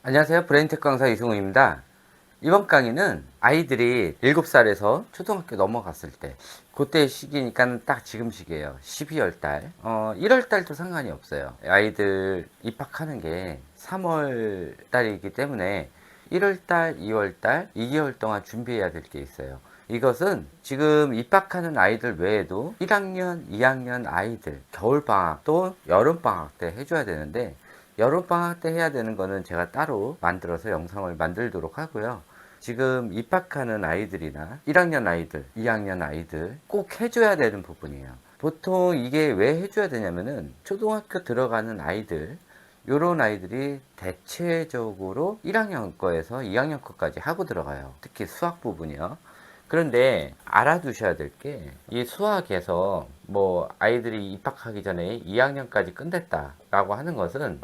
안녕하세요. 브레인테크 강사 이승우입니다. 이번 강의는 아이들이 7살에서 초등학교 넘어갔을 때 그때 시기니까 딱 지금 시기예요. 12월 달. 1월 달도 상관이 없어요. 아이들 입학하는 게 3월 달이기 때문에 1월 달, 2월 달, 2개월 동안 준비해야 될 게 있어요. 이것은 지금 입학하는 아이들 외에도 1학년, 2학년 아이들 겨울방학 또 여름방학 때 해줘야 되는데, 여름방학 때 해야 되는 거는 제가 따로 만들어서 영상을 만들도록 하고요. 지금 입학하는 아이들이나 1학년 아이들, 2학년 아이들 꼭 해줘야 되는 부분이에요. 보통 이게 왜 해줘야 되냐면은 초등학교 들어가는 아이들, 요런 아이들이 대체적으로 1학년 거에서 2학년 거까지 하고 들어가요. 특히 수학 부분이요. 그런데 알아두셔야 될 게, 이 수학에서 뭐 아이들이 입학하기 전에 2학년까지 끝냈다 라고 하는 것은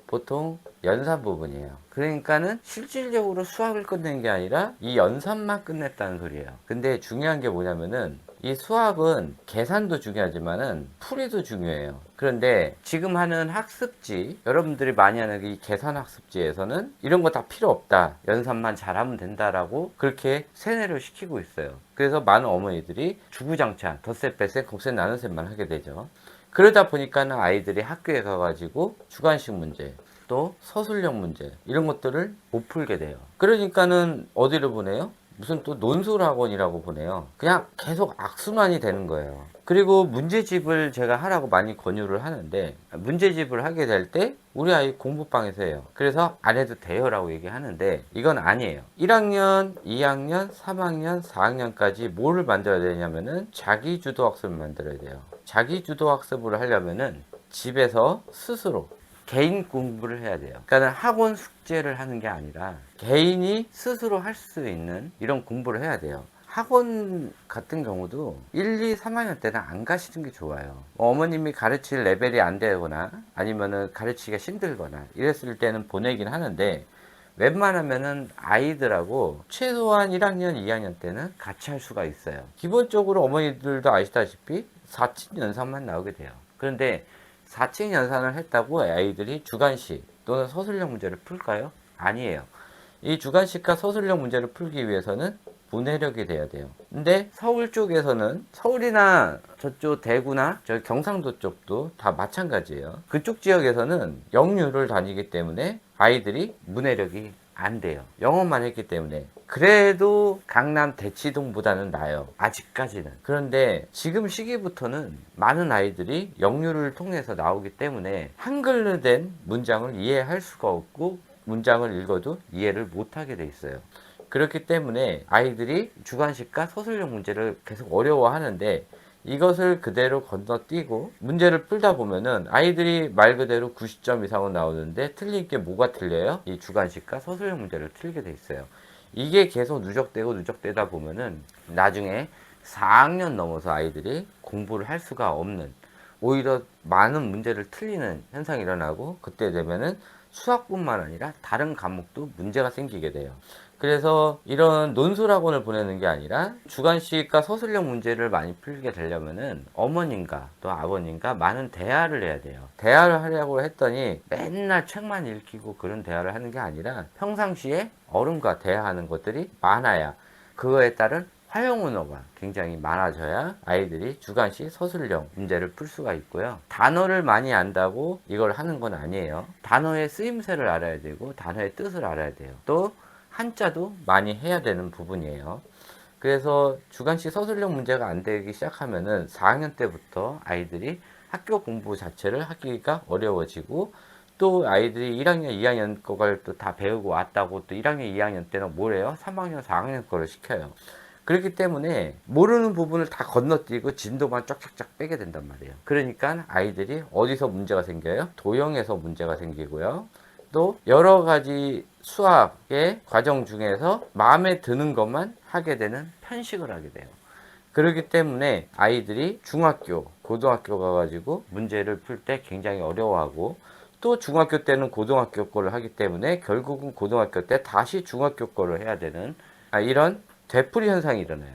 보통 연산 부분이에요. 그러니까는 실질적으로 수학을 끝낸 게 아니라 이 연산만 끝냈다는 소리예요. 근데 중요한 게 뭐냐면은 이 수학은 계산도 중요하지만은 풀이도 중요해요. 그런데 지금 하는 학습지, 여러분들이 많이 하는 이 계산 학습지에서는 이런 거 다 필요 없다, 연산만 잘하면 된다라고 그렇게 세뇌를 시키고 있어요. 그래서 많은 어머니들이 주구장창 덧셈, 뺄셈, 곱셈, 나눗셈만 하게 되죠. 그러다 보니까는 아이들이 학교에 가가지고 주관식 문제, 또 서술형 문제, 이런 것들을 못 풀게 돼요. 그러니까는 어디를 보내요? 무슨 또 논술학원이라고 보내요. 그냥 계속 악순환이 되는 거예요. 그리고 문제집을 제가 하라고 많이 권유를 하는데, 문제집을 하게 될 때 우리 아이 공부방에서 해요. 그래서 안 해도 돼요 라고 얘기하는데, 이건 아니에요. 1학년, 2학년, 3학년, 4학년까지 뭐를 만들어야 되냐면은 자기주도 학습을 만들어야 돼요. 자기주도 학습을 하려면은 집에서 스스로 개인 공부를 해야 돼요. 그러니까 학원 숙제를 하는 게 아니라 개인이 스스로 할 수 있는 이런 공부를 해야 돼요. 학원 같은 경우도 1, 2, 3학년 때는 안 가시는 게 좋아요. 어머님이 가르칠 레벨이 안 되거나 아니면은 가르치기가 힘들거나 이랬을 때는 보내긴 하는데, 웬만하면은 아이들하고 최소한 1학년, 2학년 때는 같이 할 수가 있어요. 기본적으로 어머니들도 아시다시피 4친 연산만 나오게 돼요. 그런데 4층 연산을 했다고 아이들이 주관식 또는 서술형 문제를 풀까요? 아니에요. 이 주관식과 서술형 문제를 풀기 위해서는 문해력이 돼야 돼요. 근데 서울 쪽에서는, 서울이나 저쪽 대구나 저 경상도 쪽도 다 마찬가지예요. 그쪽 지역에서는 영유를 다니기 때문에 아이들이 문해력이 안 돼요. 영어만 했기 때문에. 그래도 강남 대치동보다는 나아요. 아직까지는. 그런데 지금 시기부터는 많은 아이들이 영유를 통해서 나오기 때문에 한글로 된 문장을 이해할 수가 없고, 문장을 읽어도 이해를 못하게 돼 있어요. 그렇기 때문에 아이들이 주관식과 서술형 문제를 계속 어려워하는데, 이것을 그대로 건너뛰고 문제를 풀다 보면은 아이들이 말 그대로 90점 이상은 나오는데 틀린 게 뭐가 틀려요? 이 주관식과 서술형 문제를 틀게 돼 있어요. 이게 계속 누적되고 누적되다 보면은 나중에 4학년 넘어서 아이들이 공부를 할 수가 없는, 오히려 많은 문제를 틀리는 현상이 일어나고, 그때 되면은 수학뿐만 아니라 다른 과목도 문제가 생기게 돼요. 그래서 이런 논술학원을 보내는 게 아니라 주관식과 서술형 문제를 많이 풀게 되려면은 어머님과 또 아버님과 많은 대화를 해야 돼요. 대화를 하려고 했더니 맨날 책만 읽히고 그런 대화를 하는 게 아니라 평상시에 어른과 대화하는 것들이 많아야, 그거에 따른 활용 언어가 굉장히 많아져야 아이들이 주관식 서술형 문제를 풀 수가 있고요. 단어를 많이 안다고 이걸 하는 건 아니에요. 단어의 쓰임새를 알아야 되고 단어의 뜻을 알아야 돼요. 또 한자도 많이 해야 되는 부분이에요. 그래서 주관식 서술형 문제가 안 되기 시작하면은 4학년 때부터 아이들이 학교 공부 자체를 하기가 어려워지고, 또 아이들이 1학년, 2학년 거를 또 다 배우고 왔다고 또 1학년, 2학년 때는 뭐래요? 3학년, 4학년 거를 시켜요. 그렇기 때문에 모르는 부분을 다 건너뛰고 진도만 쫙쫙쫙 빼게 된단 말이에요. 그러니까 아이들이 어디서 문제가 생겨요? 도형에서 문제가 생기고요. 또 여러 가지 수학의 과정 중에서 마음에 드는 것만 하게 되는 편식을 하게 돼요. 그렇기 때문에 아이들이 중학교, 고등학교 가가지고 문제를 풀 때 굉장히 어려워하고, 또 중학교 때는 고등학교 거를 하기 때문에 결국은 고등학교 때 다시 중학교 거를 해야 되는, 이런 되풀이 현상이 일어나요.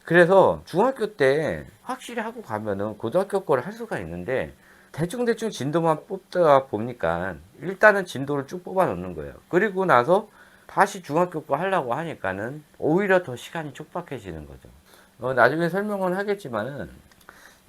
그래서 중학교 때 확실히 하고 가면은 고등학교 거를 할 수가 있는데, 대충대충 진도만 뽑다 보니까 일단은 진도를 쭉 뽑아 놓는 거예요. 그리고 나서 다시 중학교 거 하려고 하니까는 오히려 더 시간이 촉박해지는 거죠. 나중에 설명은 하겠지만은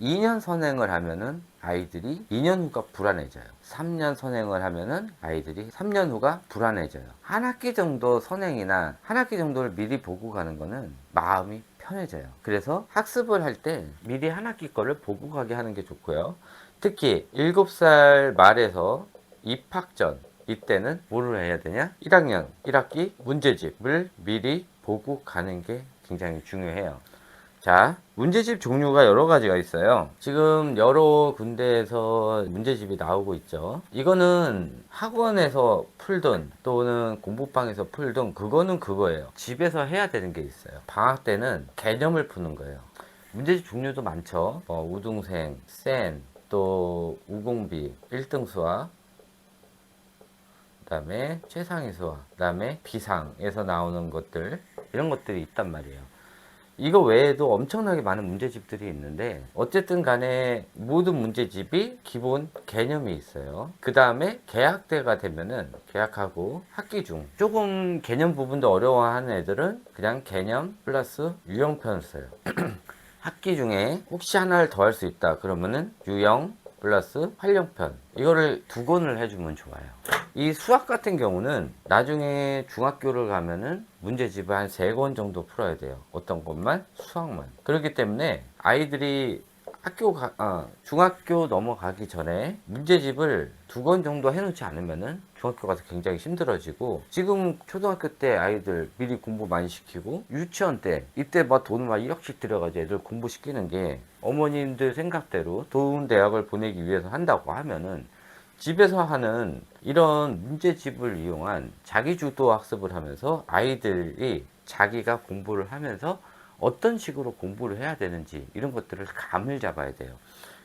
2년 선행을 하면은 아이들이 2년 후가 불안해져요. 3년 선행을 하면은 아이들이 3년 후가 불안해져요. 한 학기 정도 선행이나 한 학기 정도를 미리 보고 가는 거는 마음이 편해져요. 그래서 학습을 할 때 미리 한 학기 거를 보고 가게 하는 게 좋고요. 특히 7살 말에서 입학 전 이때는 뭐를 해야 되냐? 1학년 1학기 문제집을 미리 보고 가는 게 굉장히 중요해요. 자, 문제집 종류가 여러 가지가 있어요. 지금 여러 군데에서 문제집이 나오고 있죠. 이거는 학원에서 풀든 또는 공부방에서 풀든 그거는 그거예요. 집에서 해야 되는 게 있어요. 방학 때는 개념을 푸는 거예요. 문제집 종류도 많죠. 우등생, 센, 또 우공비, 1등 수학, 그 다음에 최상위 수학, 그 다음에 비상에서 나오는 것들, 이런 것들이 있단 말이에요. 이거 외에도 엄청나게 많은 문제집들이 있는데 어쨌든 간에 모든 문제집이 기본 개념이 있어요. 그 다음에 개학 때가 되면은 개학하고 학기 중 조금 개념 부분도 어려워하는 애들은 그냥 개념 플러스 유형편을 써요. 학기 중에 혹시 하나를 더 할 수 있다 그러면은 유형 플러스 활용편, 이거를 2권을 해주면 좋아요. 이 수학 같은 경우는 나중에 중학교를 가면은 문제집을 한 3권 정도 풀어야 돼요. 어떤 것만? 수학만. 그렇기 때문에 아이들이 중학교 넘어가기 전에 문제집을 2권 정도 해놓지 않으면은 중학교 가서 굉장히 힘들어지고, 지금 초등학교 때 아이들 미리 공부 많이 시키고 유치원 때 이때 막 돈을 막 1억씩 들여가지고 애들 공부시키는 게 어머님들 생각대로 좋은 대학을 보내기 위해서 한다고 하면은 집에서 하는 이런 문제집을 이용한 자기주도 학습을 하면서 아이들이 자기가 공부를 하면서 어떤 식으로 공부를 해야 되는지 이런 것들을 감을 잡아야 돼요.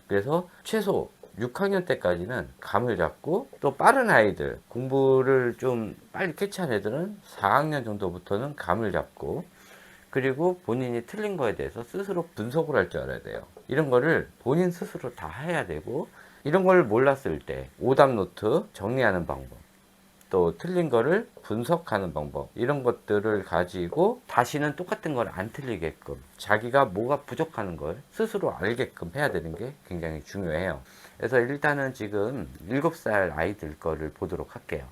그래서 최소 6학년 때까지는 감을 잡고, 또 빠른 아이들, 공부를 좀 빨리 캐치한 애들은 4학년 정도부터는 감을 잡고, 그리고 본인이 틀린 거에 대해서 스스로 분석을 할 줄 알아야 돼요. 이런 거를 본인 스스로 다 해야 되고, 이런 걸 몰랐을 때 오답 노트 정리하는 방법, 또 틀린 거를 분석하는 방법, 이런 것들을 가지고 다시는 똑같은 걸 안 틀리게끔 자기가 뭐가 부족하는 걸 스스로 알게끔 해야 되는 게 굉장히 중요해요. 그래서 일단은 지금 7살 아이들 거를 보도록 할게요.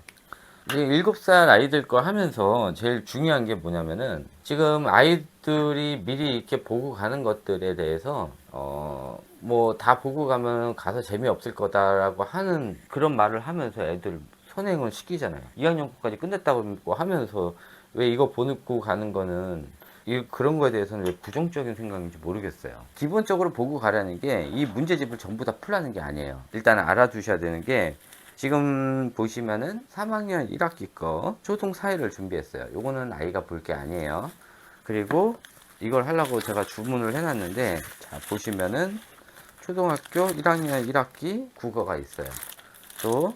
이 7살 아이들 거 하면서 제일 중요한 게 뭐냐면은, 지금 아이들이 미리 이렇게 보고 가는 것들에 대해서 뭐 다 보고 가면 가서 재미없을 거다라고 하는 그런 말을 하면서 애들 선행을 시키잖아요. 2학년까지 끝냈다고 하면서 왜 이거 보고 가는 거는, 그런 거에 대해서는 왜 부정적인 생각인지 모르겠어요. 기본적으로 보고 가라는 게 이 문제집을 전부 다 풀라는 게 아니에요. 일단 알아두셔야 되는 게, 지금 보시면은 3학년 1학기 거 초등 사회를 준비했어요. 요거는 아이가 볼 게 아니에요. 그리고 이걸 하려고 제가 주문을 해놨는데, 자 보시면은 초등학교 1학년 1학기 국어가 있어요. 또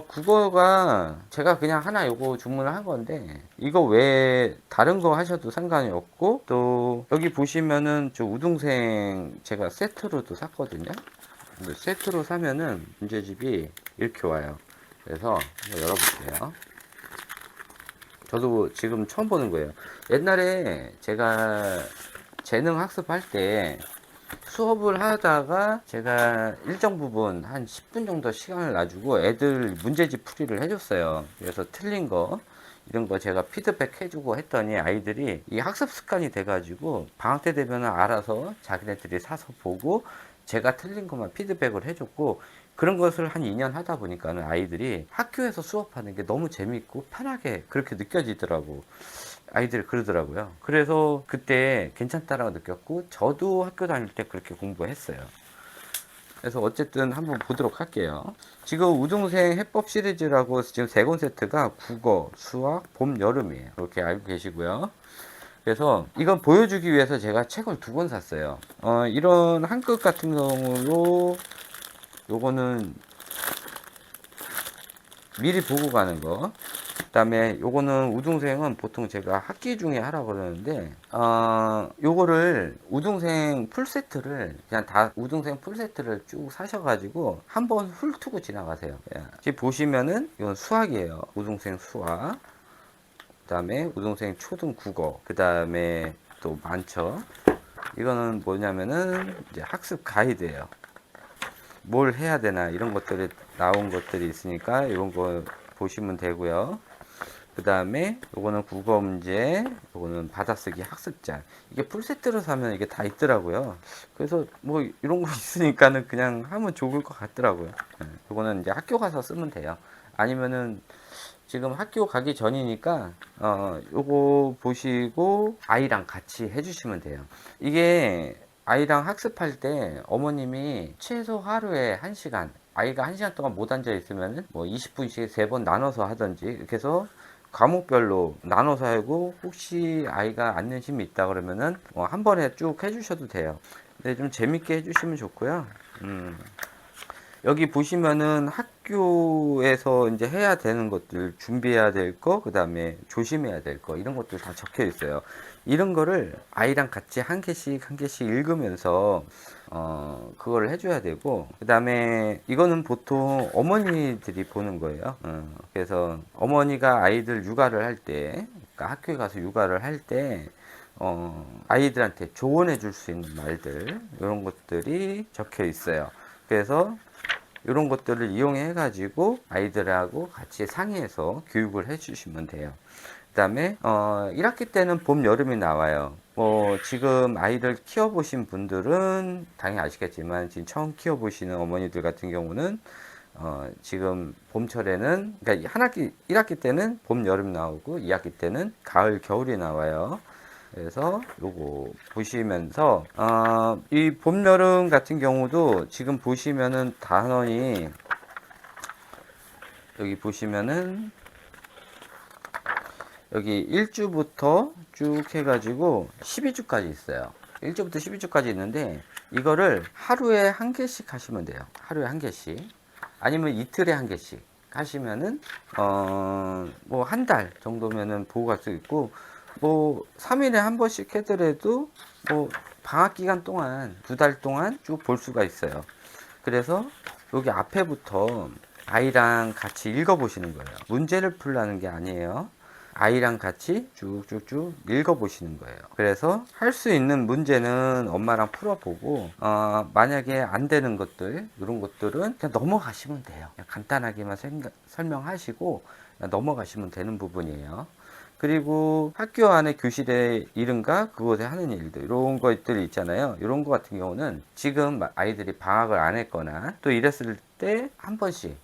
국어가 제가 그냥 하나 요거 주문을 한 건데, 이거 외에 다른 거 하셔도 상관이 없고, 또 여기 보시면은 저 우등생 제가 세트로도 샀거든요. 근데 세트로 사면은 문제집이 이렇게 와요. 그래서 한번 열어볼게요. 저도 지금 처음 보는 거예요. 옛날에 제가 재능 학습할 때 수업을 하다가 제가 일정 부분 한 10분 정도 시간을 놔주고 애들 문제집 풀이를 해줬어요. 그래서 틀린 거 이런 거 제가 피드백 해주고 했더니 아이들이 이 학습 습관이 돼가지고 방학 때 되면 알아서 자기네들이 사서 보고 제가 틀린 것만 피드백을 해줬고, 그런 것을 한 2년 하다 보니까는 아이들이 학교에서 수업하는 게 너무 재밌고 편하게 그렇게 느껴지더라고. 아이들이 그러더라고요. 그래서 그때 괜찮다라고 느꼈고, 저도 학교 다닐 때 그렇게 공부했어요. 그래서 어쨌든 한번 보도록 할게요. 지금 우등생 해법 시리즈라고 지금 3권 세트가 국어, 수학, 봄, 여름이에요. 이렇게 알고 계시고요. 그래서 이건 보여주기 위해서 제가 책을 2권 샀어요. 이런 한끗 같은 경우로 요거는 미리 보고 가는 거. 그다음에 요거는 우등생은 보통 제가 학기 중에 하라고 그러는데 요거를 우등생 풀세트를 그냥 다 우등생 풀세트를 쭉 사셔가지고 한번 훑고 지나가세요. 예. 지금 보시면은 이건 수학이에요. 우등생 수학. 그다음에 우등생 초등 국어. 그다음에 또 많죠. 이거는 뭐냐면은 이제 학습 가이드예요. 뭘 해야 되나 이런 것들이 나온 것들이 있으니까 이런 거 보시면 되고요. 그 다음에 요거는 국어 문제, 요거는 받아쓰기 학습장. 이게 풀세트로 사면 이게 다 있더라고요. 그래서 뭐 이런 거 있으니까는 그냥 하면 좋을 것 같더라고요. 요거는 이제 학교 가서 쓰면 돼요. 아니면은 지금 학교 가기 전이니까 요거 보시고 아이랑 같이 해주시면 돼요. 이게 아이랑 학습할 때 어머님이 최소 하루에 1시간, 아이가 1시간 동안 못 앉아 있으면 뭐 20분씩 3번 나눠서 하든지 이렇게 해서 과목별로 나눠서 하고, 혹시 아이가 앉는 힘이 있다 그러면은 한 번에 쭉 해주셔도 돼요. 근데 좀 재밌게 해주시면 좋고요. 여기 보시면은 학교에서 이제 해야 되는 것들, 준비해야 될 거, 그 다음에 조심해야 될 거, 이런 것들 다 적혀 있어요. 이런 거를 아이랑 같이 한 개씩 한 개씩 읽으면서 그걸 해줘야 되고, 그 다음에 이거는 보통 어머니들이 보는 거예요. 그래서 어머니가 아이들 육아를 할 때, 그러니까 학교에 가서 육아를 할 때, 아이들한테 조언해 줄 수 있는 말들, 이런 것들이 적혀 있어요. 그래서 이런 것들을 이용해 가지고 아이들하고 같이 상의해서 교육을 해 주시면 돼요. 그 다음에 1학기 때는 봄, 여름이 나와요. 뭐 지금 아이들 키워보신 분들은 당연히 아시겠지만, 지금 처음 키워보시는 어머니들 같은 경우는 지금 봄철에는, 그러니까 한 학기 1학기 때는 봄, 여름 나오고 2학기 때는 가을, 겨울이 나와요. 그래서 요거 보시면서 이 봄, 여름 같은 경우도 지금 보시면은 단원이, 여기 보시면은 여기 1주부터 쭉 해가지고 12주까지 있어요. 1주부터 12주까지 있는데 이거를 하루에 한 개씩 하시면 돼요. 하루에 한 개씩. 아니면 이틀에 한 개씩 하시면은 뭐 한 달 정도면은 보고 갈 수 있고, 뭐 3일에 한 번씩 해더라도 뭐 방학 기간 동안 2달 동안 쭉 볼 수가 있어요. 그래서 여기 앞에부터 아이랑 같이 읽어 보시는 거예요. 문제를 풀라는 게 아니에요. 아이랑 같이 쭉쭉쭉 읽어보시는 거예요. 그래서 할 수 있는 문제는 엄마랑 풀어보고, 만약에 안 되는 것들, 이런 것들은 그냥 넘어가시면 돼요. 그냥 간단하게만 설명하시고 넘어가시면 되는 부분이에요. 그리고 학교 안에 교실의 이름과 그곳에 하는 일들, 이런 것들이 있잖아요. 이런 거 같은 경우는 지금 아이들이 방학을 안 했거나 또 이랬을 때 한 번씩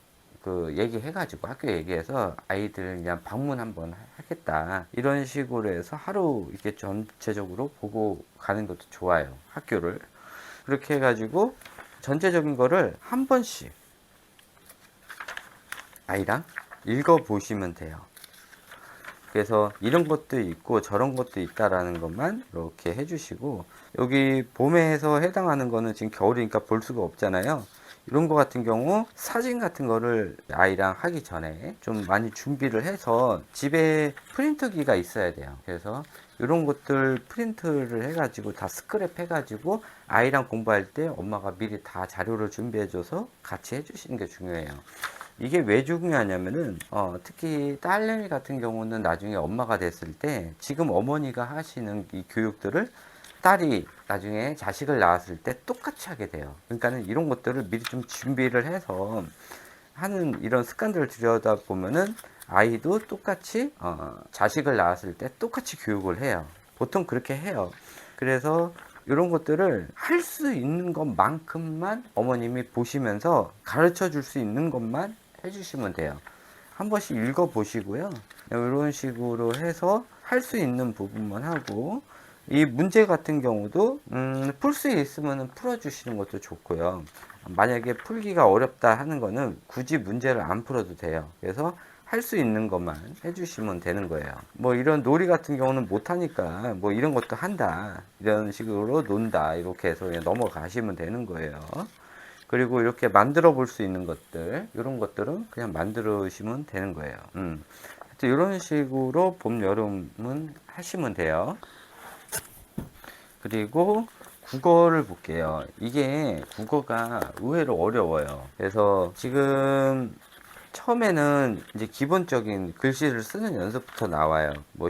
그 얘기해가지고, 학교 얘기해서 아이들 그냥 방문 한번 하겠다, 이런 식으로 해서 하루 이렇게 전체적으로 보고 가는 것도 좋아요. 학교를 그렇게 해가지고 전체적인 거를 한 번씩 아이랑 읽어 보시면 돼요. 그래서 이런 것도 있고 저런 것도 있다라는 것만 이렇게 해주시고, 여기 봄에서 해당하는 거는 지금 겨울이니까 볼 수가 없잖아요. 이런 거 같은 경우 사진 같은 거를 아이랑 하기 전에 좀 많이 준비를 해서 집에 프린터기가 있어야 돼요. 그래서 이런 것들 프린트를 해가지고 다 스크랩 해가지고 아이랑 공부할 때 엄마가 미리 다 자료를 준비해줘서 같이 해주시는 게 중요해요. 이게 왜 중요하냐면은 특히 딸내미 같은 경우는 나중에 엄마가 됐을 때 지금 어머니가 하시는 이 교육들을 딸이 나중에 자식을 낳았을 때 똑같이 하게 돼요. 그러니까는 이런 것들을 미리 좀 준비를 해서 하는 이런 습관들을 들여다 보면은 아이도 똑같이 자식을 낳았을 때 똑같이 교육을 해요. 보통 그렇게 해요. 그래서 이런 것들을 할 수 있는 것만큼만 어머님이 보시면서 가르쳐 줄 수 있는 것만 해주시면 돼요. 한 번씩 읽어 보시고요. 이런 식으로 해서 할 수 있는 부분만 하고, 이 문제 같은 경우도 풀 수 있으면 풀어주시는 것도 좋고요. 만약에 풀기가 어렵다 하는 거는 굳이 문제를 안 풀어도 돼요. 그래서 할 수 있는 것만 해주시면 되는 거예요. 뭐 이런 놀이 같은 경우는 못하니까 뭐 이런 것도 한다, 이런 식으로 논다, 이렇게 해서 그냥 넘어가시면 되는 거예요. 그리고 이렇게 만들어 볼 수 있는 것들, 이런 것들은 그냥 만들으시면 되는 거예요. 이런 식으로 봄, 여름은 하시면 돼요. 그리고 국어를 볼게요. 이게 국어가 의외로 어려워요. 그래서 지금 처음에는 이제 기본적인 글씨를 쓰는 연습부터 나와요. 뭐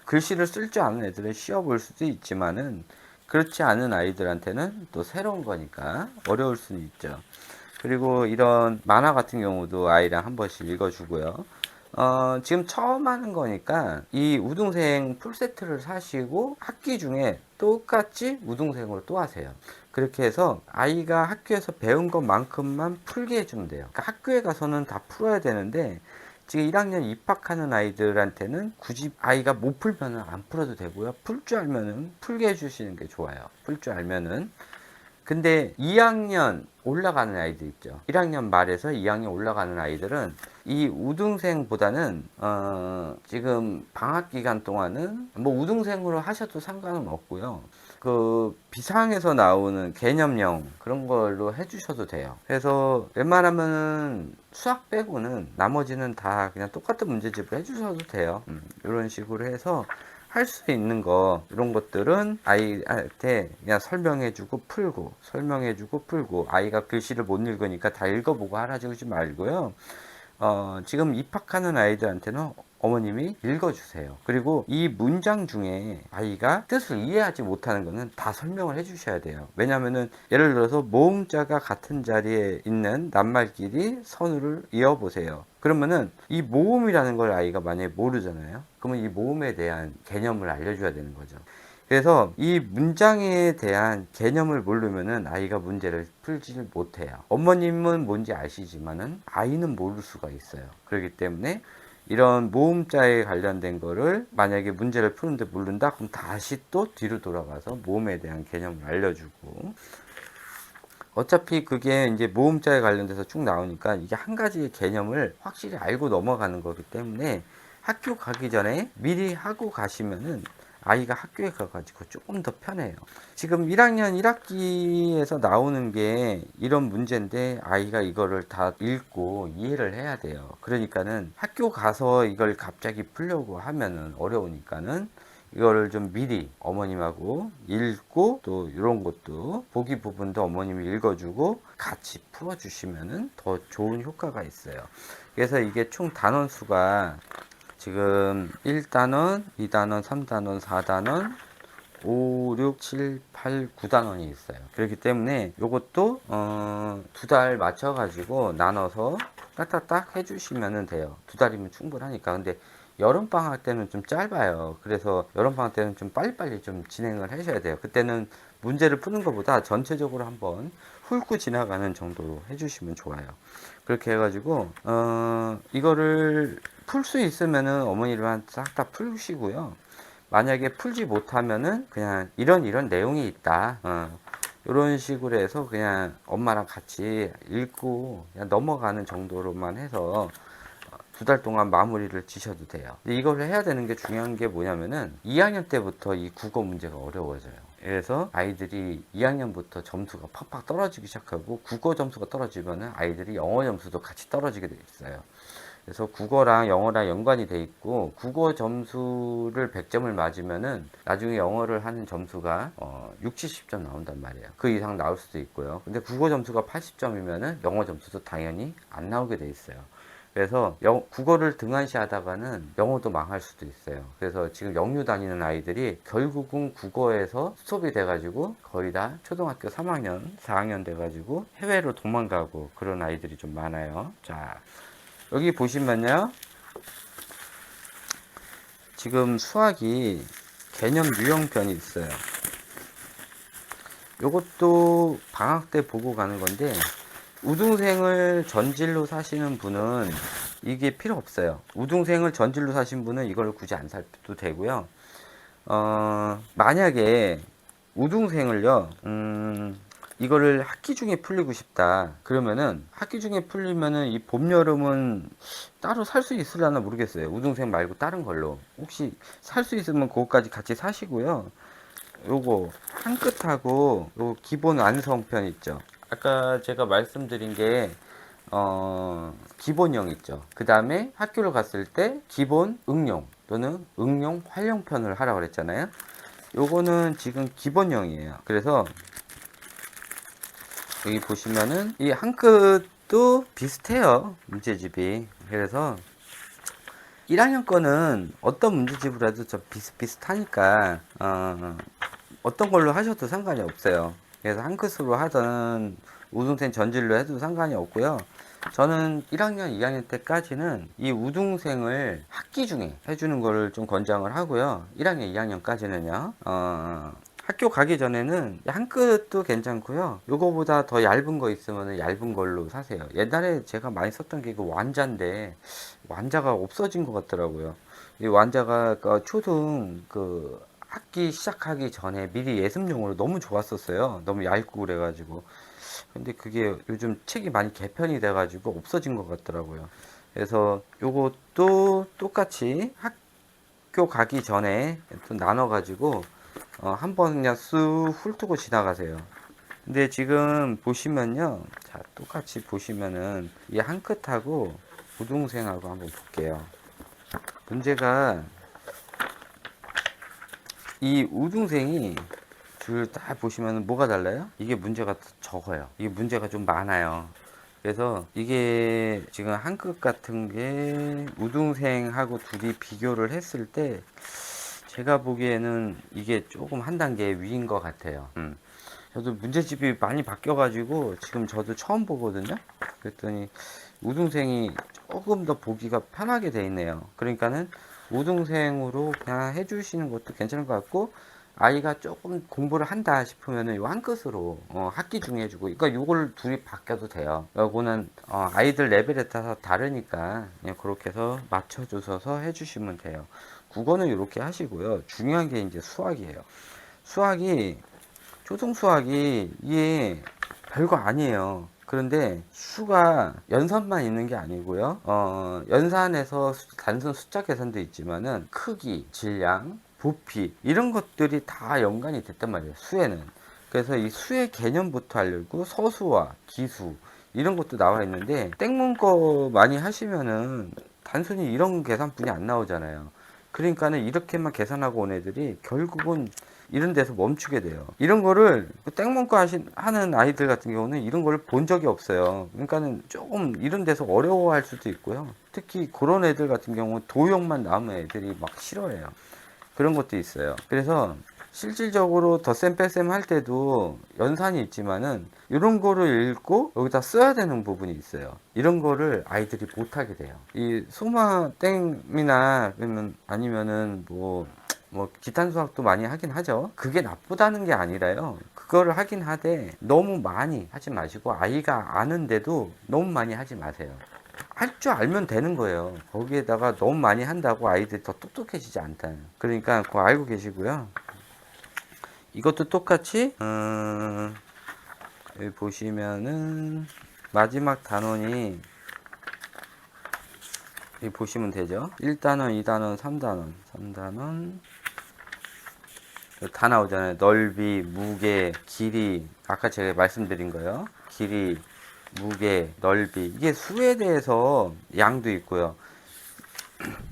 글씨를 쓸 줄 아는 애들은 쉬워볼 수도 있지만은 그렇지 않은 아이들한테는 또 새로운 거니까 어려울 수는 있죠. 그리고 이런 만화 같은 경우도 아이랑 한 번씩 읽어주고요. 지금 처음 하는 거니까 이 우등생 풀세트를 사시고 학기 중에 똑같이 우등생으로 또 하세요. 그렇게 해서 아이가 학교에서 배운 것만큼만 풀게 해주면 돼요. 그러니까 학교에 가서는 다 풀어야 되는데 지금 1학년 입학하는 아이들한테는 굳이 아이가 못 풀면은 안 풀어도 되고요. 풀 줄 알면은 풀게 해주시는 게 좋아요. 풀 줄 알면은. 근데 2학년 올라가는 아이들 있죠. 1학년 말에서 2학년 올라가는 아이들은 이 우등생보다는 지금 방학 기간 동안은 뭐 우등생으로 하셔도 상관은 없고요. 그 비상에서 나오는 개념형 그런 걸로 해주셔도 돼요. 그래서 웬만하면 수학 빼고는 나머지는 다 그냥 똑같은 문제집을 해주셔도 돼요. 이런 식으로 해서 할 수 있는 거 이런 것들은 아이한테 그냥 설명해주고 풀고 설명해주고 풀고 아이가 글씨를 못 읽으니까 다 읽어보고 하라주지 말고요. 지금 입학하는 아이들한테는 어머님이 읽어주세요. 그리고 이 문장 중에 아이가 뜻을 이해하지 못하는 거는 다 설명을 해주셔야 돼요. 왜냐면은 예를 들어서 모음자가 같은 자리에 있는 낱말끼리 선을 이어보세요. 그러면은 이 모음이라는 걸 아이가 만약에 모르잖아요. 그러면 이 모음에 대한 개념을 알려줘야 되는 거죠. 그래서 이 문장에 대한 개념을 모르면은 아이가 문제를 풀지를 못해요. 어머님은 뭔지 아시지만은 아이는 모를 수가 있어요. 그렇기 때문에 이런 모음자에 관련된 거를 만약에 문제를 푸는데 모른다? 그럼 다시 또 뒤로 돌아가서 모음에 대한 개념을 알려주고 어차피 그게 이제 모음자에 관련돼서 쭉 나오니까 이게 한 가지의 개념을 확실히 알고 넘어가는 거기 때문에 학교 가기 전에 미리 하고 가시면은 아이가 학교에 가가지고 조금 더 편해요. 지금 1학년 1학기에서 나오는 게 이런 문제인데 아이가 이거를 다 읽고 이해를 해야 돼요. 그러니까는 학교 가서 이걸 갑자기 풀려고 하면은 어려우니까는 이거를 좀 미리 어머님하고 읽고 또 이런 것도 보기 부분도 어머님이 읽어주고 같이 풀어주시면은 더 좋은 효과가 있어요. 그래서 이게 총 단원 수가 지금 1단원, 2단원, 3단원, 4단원, 5, 6, 7, 8, 9단원이 있어요. 그렇기 때문에 이것도 2달 맞춰가지고 나눠서 딱딱딱 해주시면 돼요. 2달이면 충분하니까. 근데 여름방학 때는 좀 짧아요. 그래서 여름방학 때는 좀 빨리빨리 좀 진행을 하셔야 돼요. 그때는 문제를 푸는 것보다 전체적으로 한번 훑고 지나가는 정도로 해주시면 좋아요. 그렇게 해가지고 이거를 풀 수 있으면은 어머니랑 싹 다 풀시고요. 만약에 풀지 못하면은 그냥 이런 내용이 있다. 이런 식으로 해서 그냥 엄마랑 같이 읽고 그냥 넘어가는 정도로만 해서 2달 동안 마무리를 지셔도 돼요. 근데 이걸 해야 되는 게 중요한 게 뭐냐면은 2학년 때부터 이 국어 문제가 어려워져요. 그래서 아이들이 2학년부터 점수가 팍팍 떨어지기 시작하고 국어 점수가 떨어지면은 아이들이 영어 점수도 같이 떨어지게 돼 있어요. 그래서 국어랑 영어랑 연관이 돼 있고 국어 점수를 100점을 맞으면은 나중에 영어를 하는 점수가 6, 70점 나온단 말이에요. 그 이상 나올 수도 있고요. 근데 국어 점수가 80점이면은 영어 점수도 당연히 안 나오게 돼 있어요. 그래서 국어를 등한시 하다가는 영어도 망할 수도 있어요. 그래서 지금 영유 다니는 아이들이 결국은 국어에서 스톱이 돼가지고 거의 다 초등학교 3학년, 4학년 돼가지고 해외로 도망가고 그런 아이들이 좀 많아요. 자, 여기 보시면요. 지금 수학이 개념 유형편이 있어요. 요것도 방학 때 보고 가는 건데 우등생을 전질로 사시는 분은 이게 필요 없어요. 우등생을 전질로 사신 분은 이걸 굳이 안 사도 되고요. 만약에 우등생을요, 이거를 학기 중에 풀리고 싶다. 그러면은 학기 중에 풀리면은 이 봄, 여름은 따로 살 수 있으려나 모르겠어요. 우등생 말고 다른 걸로. 혹시 살 수 있으면 그거까지 같이 사시고요. 요거 한 끝하고 요 기본 완성편 있죠. 아까 제가 말씀드린 게 기본형 있죠. 그 다음에 학교를 갔을 때 기본 응용 또는 응용 활용편을 하라고 그랬잖아요. 요거는 지금 기본형이에요. 그래서 여기 보시면은 이 한끗도 비슷해요. 문제집이. 그래서 1학년 거는 어떤 문제집으로 해도 좀 비슷비슷하니까 어떤 걸로 하셔도 상관이 없어요. 그래서 한 컷으로 하든 우등생 전질로 해도 상관이 없고요. 저는 1학년, 2학년 때까지는 이 우등생을 학기 중에 해주는 거를 좀 권장을 하고요. 1학년, 2학년까지는요. 학교 가기 전에는 한 끗도 괜찮고요. 요거보다 더 얇은 거 있으면 얇은 걸로 사세요. 옛날에 제가 많이 썼던 게 그 완자인데 완자가 없어진 것 같더라고요. 이 완자가 그 초등 그 학기 시작하기 전에 미리 예습용으로 너무 좋았었어요. 너무 얇고 그래가지고. 근데 그게 요즘 책이 많이 개편이 돼가지고 없어진 것 같더라고요. 그래서 요것도 똑같이 학교 가기 전에 또 나눠가지고 한번 그냥 쑥 훑고 지나가세요. 근데 지금 보시면요. 자, 똑같이 보시면은 이 한 끗하고 고등생하고 한번 볼게요. 문제가 이 우등생이 줄 다 보시면 뭐가 달라요? 이게 문제가 적어요. 이게 문제가 좀 많아요. 그래서 이게 지금 한끗 같은 게 우등생하고 둘이 비교를 했을 때 제가 보기에는 이게 조금 한 단계 위인 것 같아요. 저도 문제집이 많이 바뀌어가지고 지금 저도 처음 보거든요. 그랬더니 우등생이 조금 더 보기가 편하게 돼 있네요. 그러니까는 우등생으로 그냥 해주시는 것도 괜찮을 것 같고, 아이가 조금 공부를 한다 싶으면은 요 한 끝으로 학기 중에 해주고, 그러니까 요걸 둘이 바뀌어도 돼요. 요거는 아이들 레벨에 따라서 다르니까 그냥 그렇게 해서 맞춰주셔서 해주시면 돼요. 국어는 이렇게 하시고요. 중요한 게 이제 수학이에요. 수학이 초등 수학이 이게 별거 아니에요. 그런데 수가 연산만 있는 게 아니고요. 연산에서 단순 숫자 계산도 있지만은 크기, 질량, 부피 이런 것들이 다 연관이 됐단 말이에요. 수에는. 그래서 이 수의 개념부터 알고 서수와 기수 이런 것도 나와 있는데 땡문 거 많이 하시면은 단순히 이런 계산뿐이 안 나오잖아요. 그러니까는 이렇게만 계산하고 온 애들이 결국은 이런 데서 멈추게 돼요. 이런 거를 땡문과 하는 아이들 같은 경우는 이런 걸 본 적이 없어요. 그러니까는 조금 이런 데서 어려워할 수도 있고요. 특히 그런 애들 같은 경우 도형만 나오면 애들이 막 싫어해요. 그런 것도 있어요. 그래서 실질적으로 덧셈 뺄셈 할 때도 연산이 있지만은 이런 거를 읽고 여기다 써야 되는 부분이 있어요. 이런 거를 아이들이 못하게 돼요. 이 소마 땡이나 아니면은 뭐 기탄 수학도 많이 하긴 하죠. 그게 나쁘다는 게 아니라요. 그거를 하긴 하되 너무 많이 하지 마시고 아이가 아는데도 너무 많이 하지 마세요. 할 줄 알면 되는 거예요. 거기에다가 너무 많이 한다고 아이들이 더 똑똑해지지 않다. 그러니까 그거 알고 계시고요. 이것도 똑같이 여기 보시면은 마지막 단원이 여기 보시면 되죠. 1단원, 2단원, 3단원 다 나오잖아요. 넓이, 무게, 길이. 아까 제가 말씀드린 거요. 길이, 무게, 넓이. 이게 수에 대해서 양도 있고요.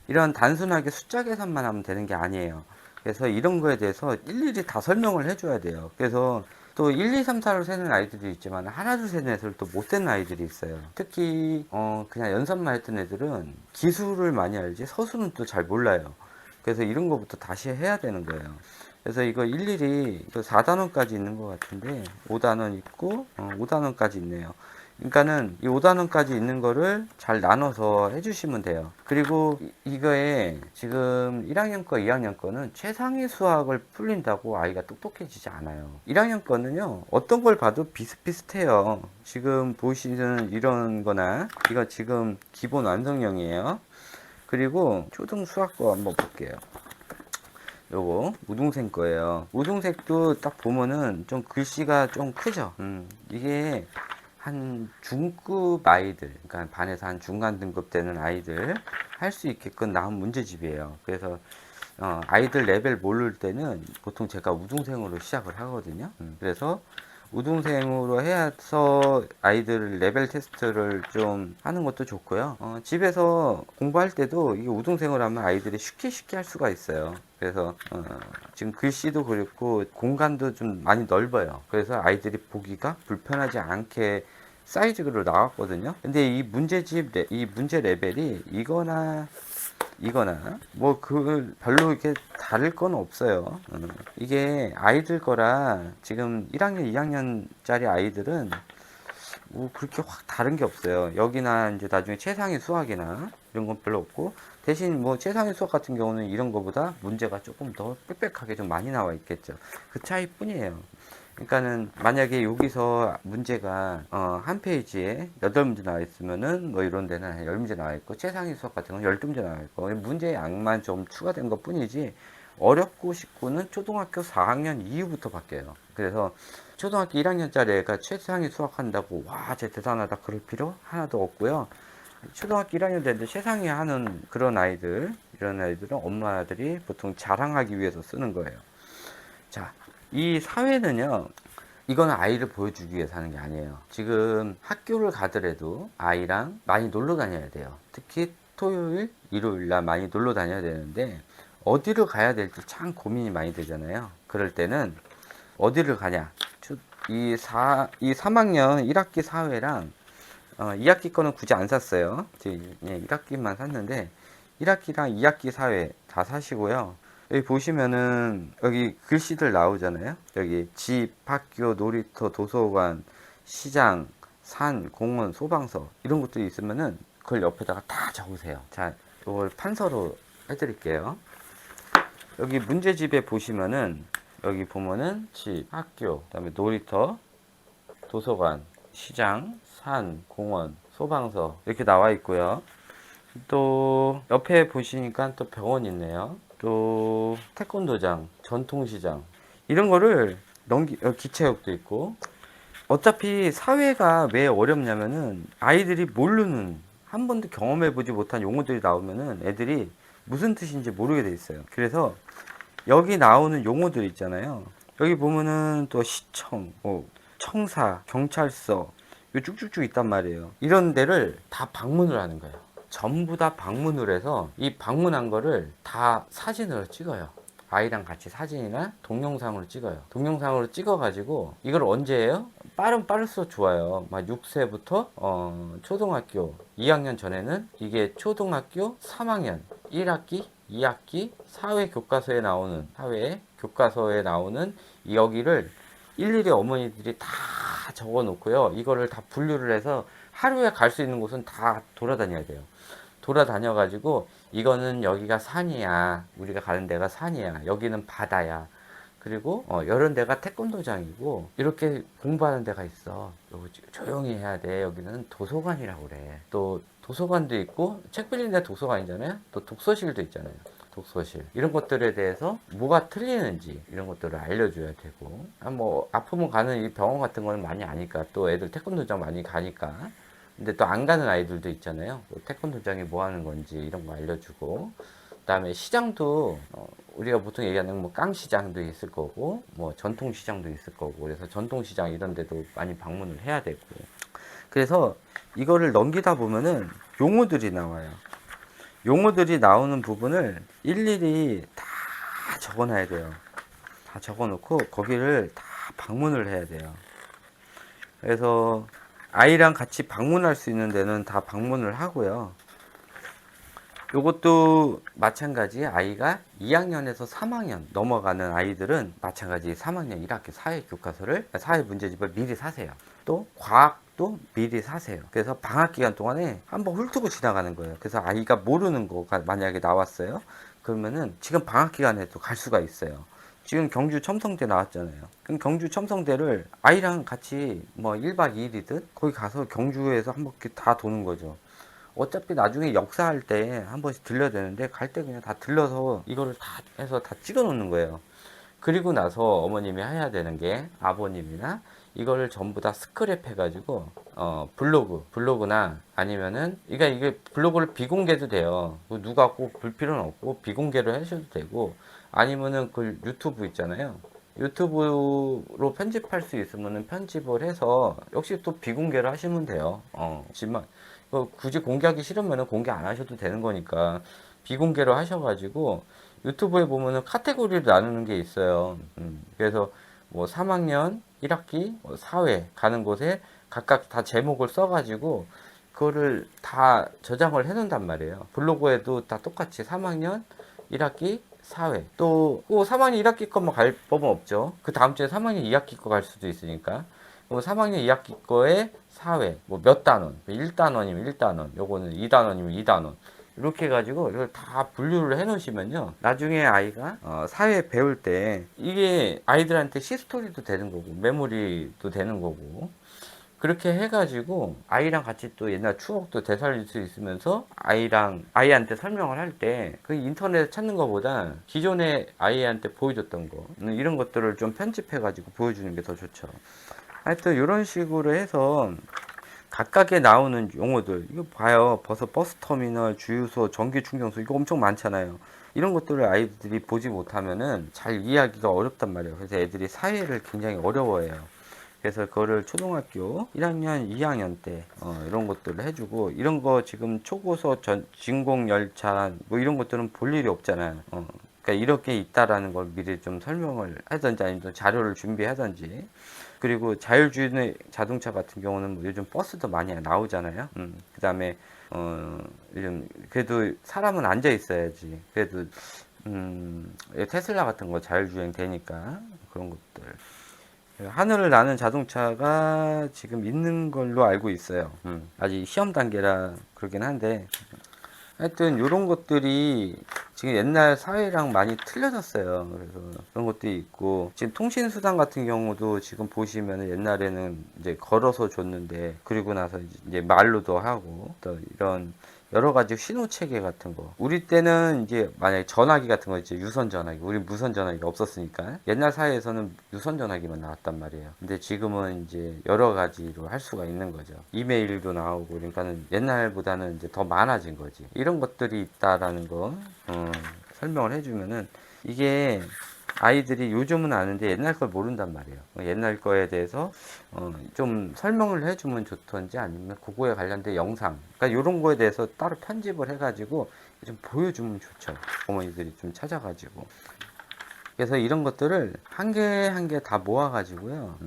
이런 단순하게 숫자 계산만 하면 되는 게 아니에요. 그래서 이런 거에 대해서 일일이 다 설명을 해줘야 돼요. 그래서 또 1, 2, 3, 4를 세는 아이들이 있지만 하나, 둘, 셋, 넷을 또 못 세는 아이들이 있어요. 특히 그냥 연산만 했던 애들은 기술을 많이 알지 서술은 또 잘 몰라요. 그래서 이런 거부터 다시 해야 되는 거예요. 그래서 이거 일일이 4단원까지 있는 것 같은데 5단원 있고 5단원까지 있네요. 그러니까는 이 5단원까지 있는 거를 잘 나눠서 해주시면 돼요. 그리고 이거에 지금 1학년 거, 2학년 거는 최상위 수학을 풀린다고 아이가 똑똑해지지 않아요. 1학년 거는요, 어떤 걸 봐도 비슷비슷해요. 지금 보시는 이런 거나, 이거 지금 기본 완성형이에요. 그리고 초등 수학 거 한번 볼게요. 요거 우등생 거예요. 우등색도 딱 보면은 좀 글씨가 좀 크죠. 이게 한 중급 아이들, 그러니까 반에서 한 중간 등급 되는 아이들 할 수 있게끔 나온 문제집이에요. 그래서 아이들 레벨 모를 때는 보통 제가 우등생으로 시작을 하거든요. 그래서 우등생으로 해서 아이들 레벨 테스트를 좀 하는 것도 좋고요. 집에서 공부할 때도 이게 우등생으로 하면 아이들이 쉽게 할 수가 있어요. 그래서 지금 글씨도 그렇고 공간도 좀 많이 넓어요. 그래서 아이들이 보기가 불편하지 않게 사이즈로 나왔거든요. 근데 이 문제집, 이 문제 레벨이 이거나 뭐 그 별로 이렇게 다를 건 없어요. 이게 아이들 거라 지금 1학년, 2학년짜리 아이들은 뭐 그렇게 확 다른 게 없어요. 여기나 이제 나중에 최상위 수학이나 이런 건 별로 없고, 대신 뭐 최상위 수학 같은 경우는 이런 거보다 문제가 조금 더 빽빽하게 좀 많이 나와 있겠죠. 그 차이뿐이에요. 그러니까는 만약에 여기서 문제가 한 페이지에 8문제 나와 있으면은 뭐 이런 데는 한 10문제 나와 있고, 최상위 수학 같은 건 12문제 나와 있고, 문제의 양만 좀 추가된 것 뿐이지 어렵고 쉽고는 초등학교 4학년 이후부터 바뀌어요. 그래서 초등학교 1학년짜리 애가 최상위 수학 한다고 와, 쟤 대단하다 그럴 필요 하나도 없고요. 초등학교 1학년 되는데 최상위 하는 그런 아이들, 이런 아이들은 엄마들이 보통 자랑하기 위해서 쓰는 거예요. 자, 이 사회는요, 이거는 아이를 보여주기 위해서 하는 게 아니에요. 지금 학교를 가더라도 아이랑 많이 놀러 다녀야 돼요. 특히 토요일, 일요일 날 많이 놀러 다녀야 되는데, 어디를 가야 될지 참 고민이 많이 되잖아요. 그럴 때는 어디를 가냐? 이 3학년 1학기 사회랑 2학기 거는 굳이 안 샀어요. 1학기만 샀는데 1학기랑 2학기 사회 다 사시고요. 여기 보시면은 여기 글씨들 나오잖아요. 여기 집, 학교, 놀이터, 도서관, 시장, 산, 공원, 소방서 이런 것들이 있으면은 그걸 옆에다가 다 적으세요. 자, 이걸 판서로 해드릴게요. 여기 문제집에 보시면은 여기 보면은 집, 학교, 그다음에 놀이터, 도서관, 시장, 산, 공원, 소방서 이렇게 나와 있고요. 또 옆에 보시니까 또 병원 있네요. 또 태권도장, 전통시장 이런 거를 기차역도 있고. 어차피 사회가 왜 어렵냐면은 아이들이 모르는, 한 번도 경험해보지 못한 용어들이 나오면은 애들이 무슨 뜻인지 모르게 돼 있어요. 그래서 여기 나오는 용어들 있잖아요. 여기 보면은 또 시청, 뭐 청사, 경찰서 요 쭉쭉쭉 있단 말이에요. 이런 데를 다 방문을 하는 거예요. 전부 다 방문을 해서 이 방문한 거를 다 사진으로 찍어요. 아이랑 같이 사진이나 동영상으로 찍어요. 동영상으로 찍어가지고 이걸 언제 해요? 빠를수록 좋아요. 막 6세부터 초등학교 2학년 전에는 이게 초등학교 3학년 1학기, 2학기 사회 교과서에 나오는 여기를 일일이 어머니들이 다 적어 놓고요. 이거를 다 분류를 해서 하루에 갈 수 있는 곳은 다 돌아다녀야 돼요. 돌아다녀 가지고 이거는 여기가 산이야. 우리가 가는 데가 산이야. 여기는 바다야. 그리고 이런 데가 태권도장이고 이렇게 공부하는 데가 있어. 요거 조용히 해야 돼. 여기는 도서관이라고 그래. 또 도서관도 있고 책 빌리는 데 도서관이잖아요. 또 독서실도 있잖아요. 독서실 이런 것들에 대해서 뭐가 틀리는지 이런 것들을 알려줘야 되고, 뭐 아프면 가는 이 병원 같은 거는 많이 아니까, 또 애들 태권도장 많이 가니까. 근데 또 안 가는 아이들도 있잖아요. 태권도장이 뭐 하는 건지 이런 거 알려주고, 그다음에 시장도 우리가 보통 얘기하는 뭐 깡시장도 있을 거고 뭐 전통시장도 있을 거고, 그래서 전통시장 이런 데도 많이 방문을 해야 되고. 그래서 이거를 넘기다 보면은 용어들이 나와요. 용어들이 나오는 부분을 일일이 다 적어놔야 돼요. 다 적어놓고 거기를 다 방문을 해야 돼요. 그래서 아이랑 같이 방문할 수 있는 데는 다 방문을 하고요. 요것도 마찬가지, 아이가 2학년에서 3학년 넘어가는 아이들은 마찬가지 3학년 1학기 사회교과서를, 사회 문제집을 미리 사세요. 또 과학도 미리 사세요. 그래서 방학 기간 동안에 한번 훑고 지나가는 거예요. 그래서 아이가 모르는 거가 만약에 나왔어요. 그러면은 지금 방학 기간에도 갈 수가 있어요. 지금 경주 첨성대 나왔잖아요. 그럼 경주 첨성대를 아이랑 같이 뭐 1박 2일이든 거기 가서 경주에서 한 바퀴 다 도는 거죠. 어차피 나중에 역사할 때 한 번씩 들려야 되는데 갈 때 그냥 다 들러서 이거를 다 해서 다 찍어 놓는 거예요. 그리고 나서 어머님이 해야 되는 게, 아버님이나 이거를 전부 다 스크랩 해가지고 블로그나 아니면은 이게 블로그를 비공개도 돼요. 누가 꼭 볼 필요는 없고 비공개로 하셔도 되고, 아니면은 그 유튜브 있잖아요. 유튜브로 편집할 수 있으면 편집을 해서 역시 또 비공개를 하시면 돼요. 하지만 굳이 공개하기 싫으면 공개 안 하셔도 되는 거니까 비공개로 하셔가지고 유튜브에 보면은 카테고리를 나누는 게 있어요. 그래서 뭐 3학년 1학기 뭐 사회 가는 곳에 각각 다 제목을 써가지고 그거를 다 저장을 해 놓는단 말이에요. 블로그에도 다 똑같이 3학년 1학기 사회 또 3학년 1학기 것만 갈 법은 없죠. 그 다음 주에 3학년 2학기 거 갈 수도 있으니까 뭐 3학년 2학기 거에 사회 뭐 몇 단원 1단원이면 1단원 요거는 2단원이면 2단원 이렇게 해가지고 이걸 다 분류를 해 놓으시면요 나중에 아이가 사회 배울 때 이게 아이들한테 시스토리도 되는 거고 메모리도 되는 거고 그렇게 해가지고 아이랑 같이 또 옛날 추억도 되살릴 수 있으면서 아이한테 설명을 할 때 그 인터넷 찾는 것보다 기존에 아이한테 보여줬던 거 이런 것들을 좀 편집해가지고 보여주는 게 더 좋죠. 하여튼 이런 식으로 해서 각각에 나오는 용어들 이거 봐요. 벌써 버스터미널, 주유소, 전기충전소 이거 엄청 많잖아요. 이런 것들을 아이들이 보지 못하면은 잘 이해하기가 어렵단 말이에요. 그래서 애들이 사회를 굉장히 어려워해요. 그래서 그거를 초등학교 1학년, 2학년 때 이런 것들을 해주고 이런 거 지금 초고속 진공 열차 뭐 이런 것들은 볼 일이 없잖아요. 그러니까 이렇게 있다라는 걸 미리 좀 설명을 하든지 아니면 자료를 준비하든지 그리고 자율주행 자동차 같은 경우는 뭐 요즘 버스도 많이 나오잖아요. 그 다음에 요즘 그래도 사람은 앉아 있어야지. 그래도 테슬라 같은 거 자율주행 되니까 그런 것들. 하늘을 나는 자동차가 지금 있는 걸로 알고 있어요. 아직 시험 단계라 그러긴 한데 하여튼 이런 것들이 지금 옛날 사회랑 많이 틀려졌어요. 그래서 그런 것도 있고 지금 통신수단 같은 경우도 지금 보시면 옛날에는 이제 걸어서 줬는데 그리고 나서 이제 말로도 하고 또 이런 여러 가지 신호 체계 같은 거. 우리 때는 이제 만약에 전화기 같은 거 있죠. 유선 전화기. 우리 무선 전화기가 없었으니까. 옛날 사회에서는 유선 전화기만 나왔단 말이에요. 근데 지금은 이제 여러 가지로 할 수가 있는 거죠. 이메일도 나오고 그러니까는 옛날보다는 이제 더 많아진 거지. 이런 것들이 있다라는 거 설명을 해주면은 이게 아이들이 요즘은 아는데 옛날 걸 모른단 말이에요. 옛날 거에 대해서 좀 설명을 해주면 좋던지 아니면 그거에 관련된 영상, 그러니까 이런 거에 대해서 따로 편집을 해가지고 좀 보여주면 좋죠. 어머니들이 좀 찾아가지고. 그래서 이런 것들을 한 개 한 개 다 모아가지고요.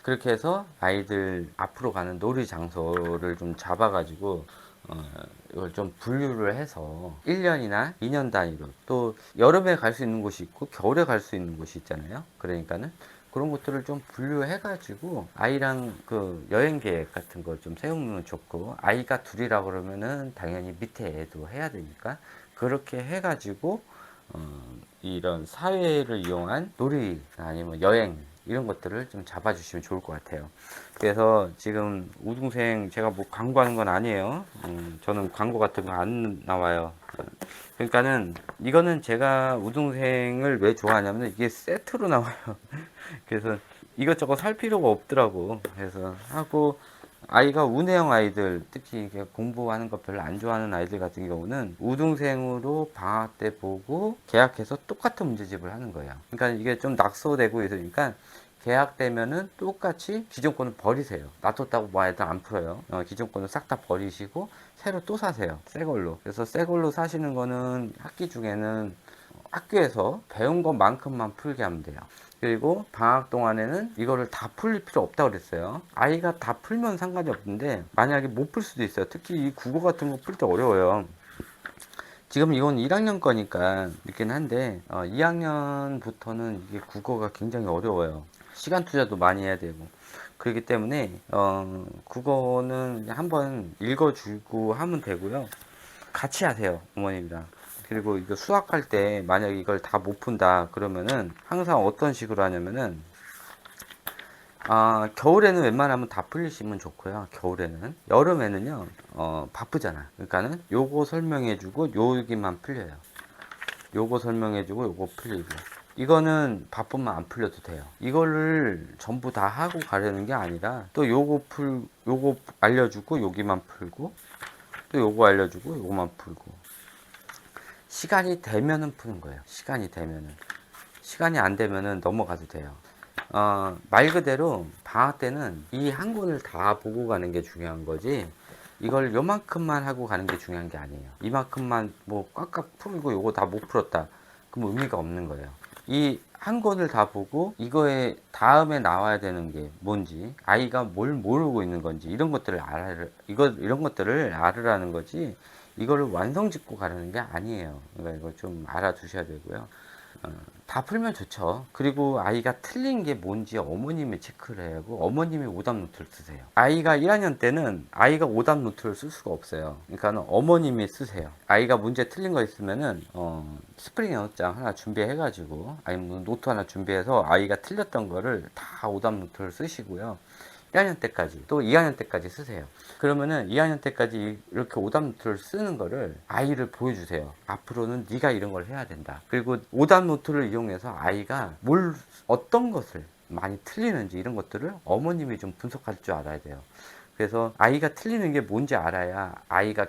그렇게 해서 아이들 앞으로 가는 놀이 장소를 좀 잡아가지고 이걸 좀 분류를 해서 1년이나 2년 단위로 또 여름에 갈 수 있는 곳이 있고 겨울에 갈 수 있는 곳이 있잖아요. 그러니까는 그런 것들을 좀 분류해 가지고 아이랑 그 여행 계획 같은 걸 좀 세우면 좋고 아이가 둘이라 그러면은 당연히 밑에 애도 해야 되니까 그렇게 해 가지고 이런 사회를 이용한 놀이 아니면 여행 이런 것들을 좀 잡아주시면 좋을 것 같아요. 그래서 지금 우등생 제가 뭐 광고하는 건 아니에요. 저는 광고 같은 거 안 나와요. 그러니까는 이거는 제가 우등생을 왜 좋아하냐면 이게 세트로 나와요. 그래서 이것저것 살 필요가 없더라고. 그래서 하고 아이가 운해형 아이들, 특히 이게 공부하는 거 별로 안 좋아하는 아이들 같은 경우는 우등생으로 방학 때 보고 계약해서 똑같은 문제집을 하는 거예요. 그러니까 이게 좀 낙서되고 있으니까 계약되면은 똑같이 기존 거는 버리세요. 놔뒀다고 뭐 애들 안 풀어요. 기존 거는 싹 다 버리시고 새로 또 사세요. 새 걸로. 그래서 새 걸로 사시는 거는 학기 중에는 학교에서 배운 것만큼만 풀게 하면 돼요. 그리고 방학 동안에는 이거를 다 풀릴 필요 없다고 그랬어요. 아이가 다 풀면 상관이 없는데 만약에 못 풀 수도 있어요. 특히 이 국어 같은 거 풀 때 어려워요. 지금 이건 1학년 거니까 늦긴 한데 2학년부터는 이게 국어가 굉장히 어려워요. 시간 투자도 많이 해야 되고 그렇기 때문에 국어는 한번 읽어주고 하면 되고요. 같이 하세요, 어머님이랑. 그리고 이거 수학할 때 만약 이걸 다 못 푼다 그러면은 항상 어떤 식으로 하냐면은 겨울에는 웬만하면 다 풀리시면 좋고요. 겨울에는. 여름에는요 바쁘잖아. 그러니까는 요거 설명해주고 여기만 풀려요. 요거 설명해주고 요거 풀리고. 이거는 바쁘면 안 풀려도 돼요. 이거를 전부 다 하고 가려는 게 아니라 또 요거 알려주고 여기만 풀고 또 요거 알려주고 요거만 풀고 시간이 되면은 푸는 거예요. 시간이 되면은. 시간이 안 되면은 넘어가도 돼요. 말 그대로 방학 때는 이 한 권을 다 보고 가는 게 중요한 거지, 이걸 요만큼만 하고 가는 게 중요한 게 아니에요. 이만큼만 뭐 꽉꽉 풀고 요거 다 못 풀었다, 그럼 의미가 없는 거예요. 이 한 권을 다 보고 이거에 다음에 나와야 되는 게 뭔지, 아이가 뭘 모르고 있는 건지, 이런 것들을 이런 것들을 알으라는 거지, 이거를 완성 짓고 가라는 게 아니에요. 그러니까 이걸 좀 알아두셔야 되고요. 다 풀면 좋죠. 그리고 아이가 틀린 게 뭔지 어머님이 체크를 해야 하고, 어머님이 오답 노트를 쓰세요. 아이가 1학년 때는 아이가 오답 노트를 쓸 수가 없어요. 그러니까 어머님이 쓰세요. 아이가 문제 틀린 거 있으면은 스프링 영어장 하나 준비해 가지고, 아니면 노트 하나 준비해서 아이가 틀렸던 거를 다 오답 노트를 쓰시고요. 1학년 때까지, 또 2학년 때까지 쓰세요. 그러면은 2학년 때까지 이렇게 오답 노트를 쓰는 거를 아이를 보여주세요. 앞으로는 네가 이런 걸 해야 된다. 그리고 오답 노트를 이용해서 아이가 어떤 것을 많이 틀리는지, 이런 것들을 어머님이 좀 분석할 줄 알아야 돼요. 그래서 아이가 틀리는 게 뭔지 알아야 아이가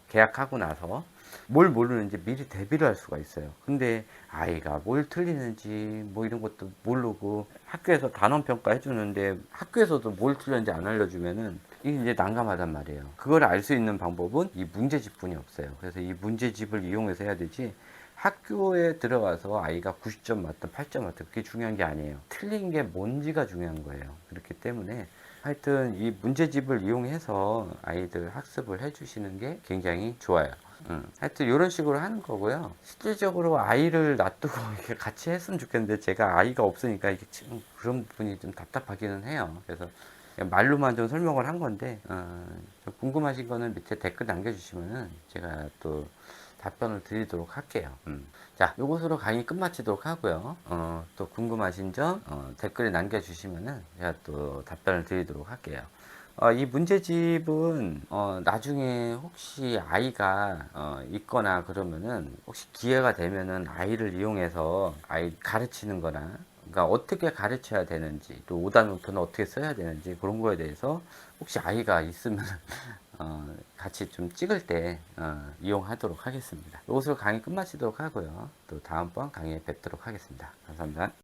계약하고 나서 뭘 모르는지 미리 대비를 할 수가 있어요. 근데 아이가 뭘 틀리는지 뭐 이런 것도 모르고 학교에서 단원 평가 해주는데 학교에서도 뭘 틀렸는지 안 알려주면은 이게 이제 난감하단 말이에요. 그걸 알 수 있는 방법은 이 문제집뿐이 없어요. 그래서 이 문제집을 이용해서 해야 되지, 학교에 들어가서 아이가 90점 맞든 8점 맞든 그게 중요한 게 아니에요. 틀린 게 뭔지가 중요한 거예요. 그렇기 때문에 하여튼 이 문제집을 이용해서 아이들 학습을 해주시는 게 굉장히 좋아요. 하여튼 이런 식으로 하는 거고요. 실질적으로 아이를 놔두고 이렇게 같이 했으면 좋겠는데, 제가 아이가 없으니까 이게 좀 그런 부분이 좀 답답하기는 해요. 그래서 그냥 말로만 좀 설명을 한 건데, 좀 궁금하신 거는 밑에 댓글 남겨주시면은 제가 또 답변을 드리도록 할게요. 자, 요것으로 강의 끝마치도록 하고요. 또 궁금하신 점 댓글에 남겨주시면은 제가 또 답변을 드리도록 할게요. 이 문제집은 나중에 혹시 아이가 있거나 그러면은, 혹시 기회가 되면은 아이를 이용해서 아이 가르치는 거나, 그러니까 어떻게 가르쳐야 되는지, 또 오답 노트는 어떻게 써야 되는지, 그런 거에 대해서 혹시 아이가 있으면 같이 좀 찍을 때 이용하도록 하겠습니다. 이것으로 강의 끝마치도록 하고요. 또 다음번 강의에 뵙도록 하겠습니다. 감사합니다.